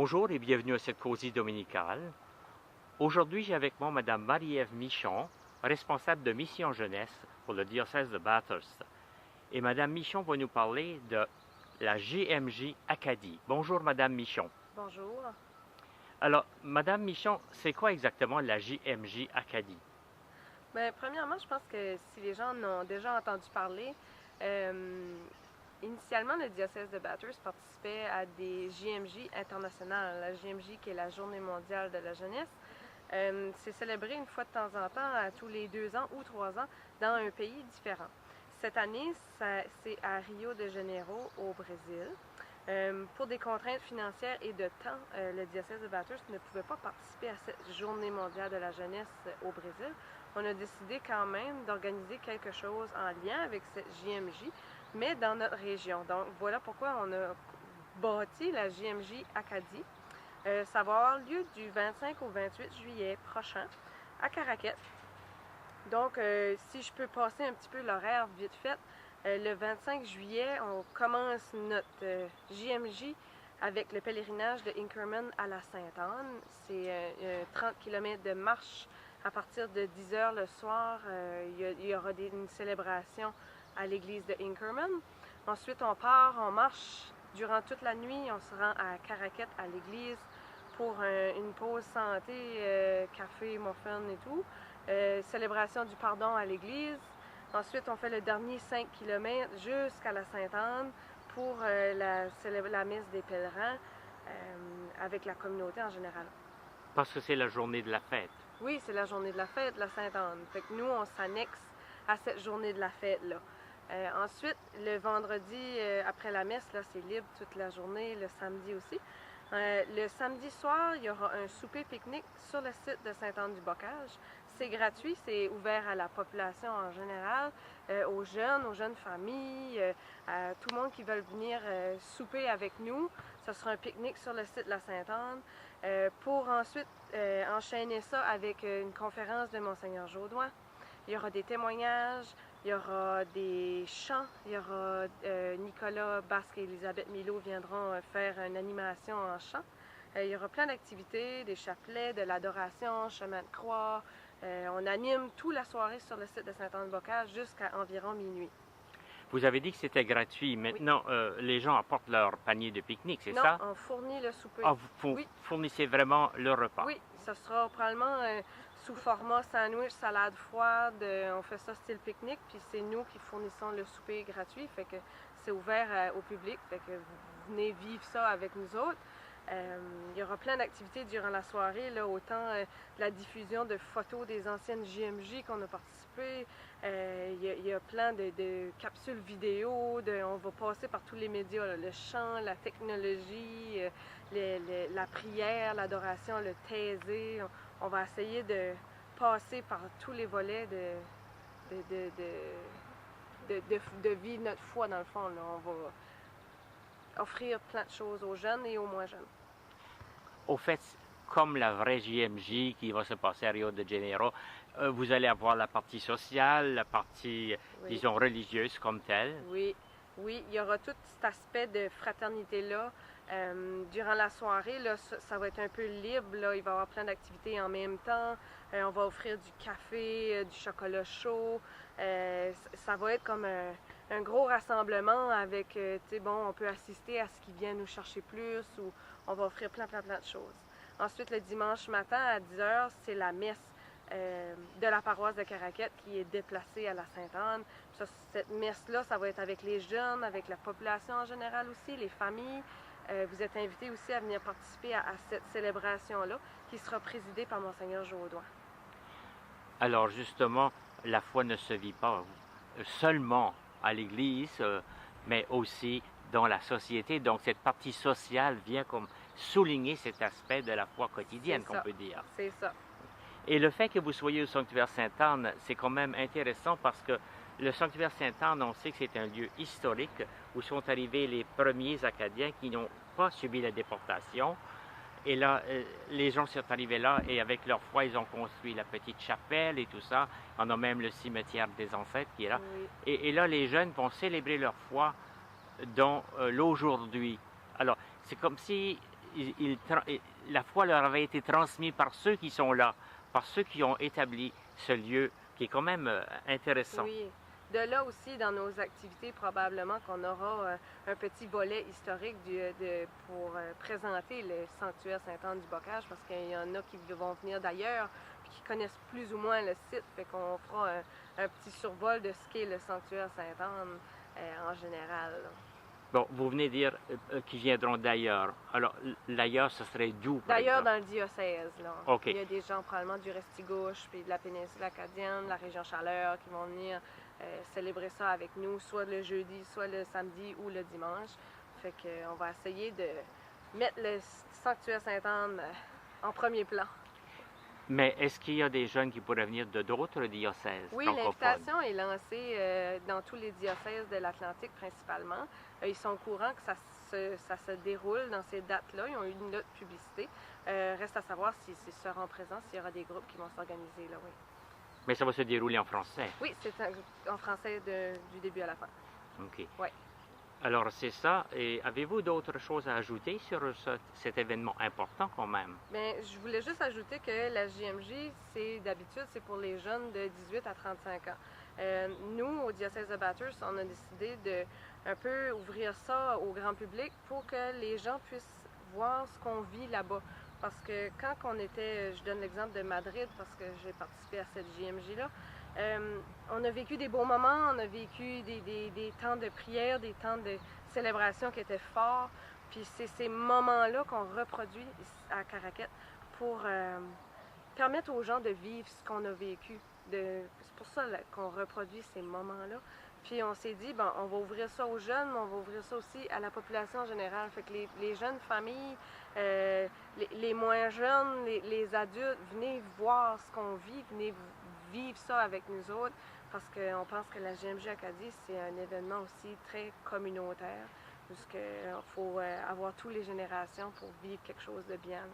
Bonjour et bienvenue à cette causerie dominicale. Aujourd'hui, j'ai avec moi Mme Marie-Ève Michon, responsable de mission jeunesse pour le diocèse de Bathurst. Et Mme Michon va nous parler de la JMJ Acadie. Bonjour Mme Michon. Bonjour. Alors, Mme Michon, c'est quoi exactement la JMJ Acadie? Bien, premièrement, je pense que si les gens en ont déjà entendu parler, initialement, le diocèse de Bathurst participait à des JMJ internationales. La JMJ, qui est la Journée mondiale de la jeunesse, c'est célébré une fois de temps en temps, à tous les 2 ans ou 3 ans, dans un pays différent. Cette année, c'est à Rio de Janeiro, au Brésil. Pour des contraintes financières et de temps, le diocèse de Bathurst ne pouvait pas participer à cette Journée mondiale de la jeunesse au Brésil. On a décidé quand même d'organiser quelque chose en lien avec cette JMJ, mais dans notre région. Donc voilà pourquoi on a bâti la JMJ Acadie. Ça va avoir lieu du 25 au 28 juillet prochain à Caraquet. Donc, si je peux passer un petit peu l'horaire vite fait, le 25 juillet, on commence notre JMJ avec le pèlerinage de Inkerman à la Sainte-Anne. C'est 30 km de marche à partir de 10 h le soir. Il y aura une célébration à l'église de Inkerman. Ensuite, on part, on marche durant toute la nuit. On se rend à Caraquet, à l'église, pour une pause santé, café, muffin et tout. Célébration du pardon à l'église. Ensuite, on fait le dernier 5 km jusqu'à la Sainte-Anne pour la messe des pèlerins avec la communauté en général. Parce que c'est la journée de la fête. Oui, c'est la journée de la fête, la Sainte-Anne. Fait que nous, on s'annexe à cette journée de la fête-là. Ensuite, le vendredi, après la messe, là, c'est libre toute la journée, le samedi aussi. Le samedi soir, il y aura un souper pique-nique sur le site de Sainte-Anne-du-Bocage. C'est gratuit, c'est ouvert à la population en général, aux jeunes familles, à tout le monde qui veut venir souper avec nous. Ce sera un pique-nique sur le site de la Sainte-Anne pour ensuite enchaîner ça avec une conférence de Monseigneur Jaudoin. Il y aura des témoignages, il y aura des chants, il y aura Nicolas Basque et Elisabeth Milo viendront faire une animation en chant. Il y aura plein d'activités, des chapelets, de l'adoration, chemin de croix. On anime toute la soirée sur le site de Sainte-Anne-du-Bocage jusqu'à environ minuit. Vous avez dit que c'était gratuit. Maintenant, oui. Les gens apportent leur panier de pique-nique, c'est ça? Non, on fournit le souper. Ah, vous fournissez vraiment le repas? Oui, ça sera probablement sous format sandwich, salade froide. On fait ça style pique-nique, puis c'est nous qui fournissons le souper gratuit. Fait que c'est ouvert au public, fait que vous venez vivre ça avec nous autres. Il y aura plein d'activités durant la soirée, là, autant la diffusion de photos des anciennes JMJ qu'on a participé. Il y a plein de capsules vidéo, on va passer par tous les médias, là, le chant, la technologie, la prière, l'adoration, le thésée. On va essayer de passer par tous les volets de vivre notre foi dans le fond. Là. On va offrir plein de choses aux jeunes et aux moins jeunes. Au fait, comme la vraie JMJ qui va se passer à Rio de Janeiro, vous allez avoir la partie sociale, la partie, disons, religieuse comme telle. Oui, il y aura tout cet aspect de fraternité-là. Durant la soirée, là, ça va être un peu libre. Là. Il va y avoir plein d'activités en même temps. On va offrir du café, du chocolat chaud. Ça va être comme un gros rassemblement avec, tu sais, bon, on peut assister à ce qui vient nous chercher plus ou on va offrir plein de choses. Ensuite, le dimanche matin à 10 h, c'est la messe de la paroisse de Caraquet qui est déplacée à la Sainte-Anne. Cette messe-là, ça va être avec les jeunes, avec la population en général aussi, les familles. Vous êtes invités aussi à venir participer à cette célébration-là qui sera présidée par Monseigneur Jaudoin. Alors justement, la foi ne se vit pas seulement à l'Église, mais aussi dans la société. Donc cette partie sociale vient comme souligner cet aspect de la foi quotidienne, qu'on peut dire. C'est ça. Et le fait que vous soyez au sanctuaire Sainte-Anne, c'est quand même intéressant parce que le sanctuaire Sainte-Anne, on sait que c'est un lieu historique où sont arrivés les premiers Acadiens qui n'ont pas subi la déportation. Et là, les gens sont arrivés là et avec leur foi, ils ont construit la petite chapelle et tout ça. On a même le cimetière des ancêtres qui est là. Oui. Et là, les jeunes vont célébrer leur foi dans l'aujourd'hui. Alors, c'est comme si la foi leur avait été transmise par ceux qui sont là, par ceux qui ont établi ce lieu qui est quand même intéressant. Oui. De là aussi, dans nos activités, probablement qu'on aura un petit volet historique pour présenter le sanctuaire Sainte-Anne-du-Bocage, parce qu'il y en a qui vont venir d'ailleurs et qui connaissent plus ou moins le site. Fait qu'on fera un petit survol de ce qu'est le sanctuaire Sainte-Anne en général. Bon, vous venez de dire qu'ils viendront d'ailleurs. Alors, l'ailleurs, ce serait d'où, par D'ailleurs, exemple? dans le diocèse, là. OK. Il y a des gens probablement du Restigouche, puis de la péninsule acadienne, de la région Chaleur, qui vont venir célébrer ça avec nous, soit le jeudi, soit le samedi ou le dimanche. Fait qu'on va essayer de mettre le sanctuaire Sainte-Anne en premier plan. Mais est-ce qu'il y a des jeunes qui pourraient venir de d'autres diocèses Oui, francophones? l'invitation est lancée dans tous les diocèses de l'Atlantique principalement. Ils sont au courant que ça se déroule dans ces dates-là. Ils ont eu une note de publicité. Reste à savoir s'ils seront présents, s'il y aura des groupes qui vont s'organiser là, oui. Mais ça va se dérouler en français? Oui, c'est en français du début à la fin. OK. Oui. Alors, c'est ça. Et avez-vous d'autres choses à ajouter sur cet événement important quand même? Bien, je voulais juste ajouter que la JMJ, d'habitude, c'est pour les jeunes de 18 à 35 ans. Nous, au diocèse de Bathurst, on a décidé de un peu ouvrir ça au grand public pour que les gens puissent voir ce qu'on vit là-bas. Parce que quand on était, je donne l'exemple de Madrid, parce que j'ai participé à cette JMJ-là, on a vécu des beaux moments, on a vécu des temps de prière, des temps de célébration qui étaient forts. Puis c'est ces moments-là qu'on reproduit à Caraquet pour permettre aux gens de vivre ce qu'on a vécu. C'est pour ça qu'on reproduit ces moments-là. Puis on s'est dit, bon, on va ouvrir ça aux jeunes, mais on va ouvrir ça aussi à la population en général. Fait que les jeunes familles, les moins jeunes, les adultes, venez voir ce qu'on vit, venez vivre ça avec nous autres, parce qu'on pense que la JMJ Acadie, c'est un événement aussi très communautaire, puisqu'il faut avoir toutes les générations pour vivre quelque chose de bien.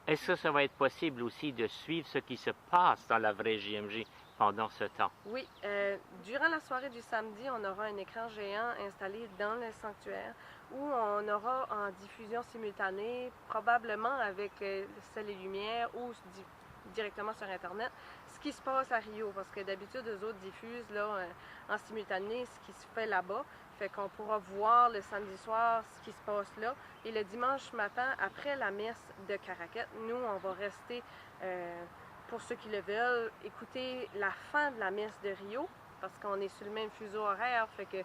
Est-ce que ça va être possible aussi de suivre ce qui se passe dans la vraie JMJ pendant ce temps? Oui. Durant la soirée du samedi, on aura un écran géant installé dans le sanctuaire où on aura en diffusion simultanée, probablement avec Ciel et Lumière ou directement sur Internet, ce qui se passe à Rio, parce que d'habitude, eux autres diffusent là, en simultané ce qui se fait là-bas. Fait qu'on pourra voir le samedi soir ce qui se passe là. Et le dimanche matin, après la messe de Caraquet, nous, on va rester, pour ceux qui le veulent, écouter la fin de la messe de Rio, parce qu'on est sur le même fuseau horaire, fait que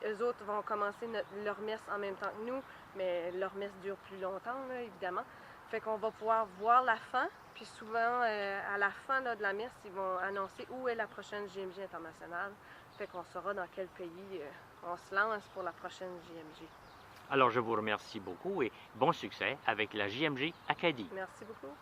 eux autres vont commencer leur messe en même temps que nous, mais leur messe dure plus longtemps, là, évidemment. Fait qu'on va pouvoir voir la fin, puis souvent, à la fin là, de la messe, ils vont annoncer où est la prochaine JMJ internationale. Fait qu'on saura dans quel pays on se lance pour la prochaine JMJ. Alors, je vous remercie beaucoup et bon succès avec la JMJ Acadie. Merci beaucoup.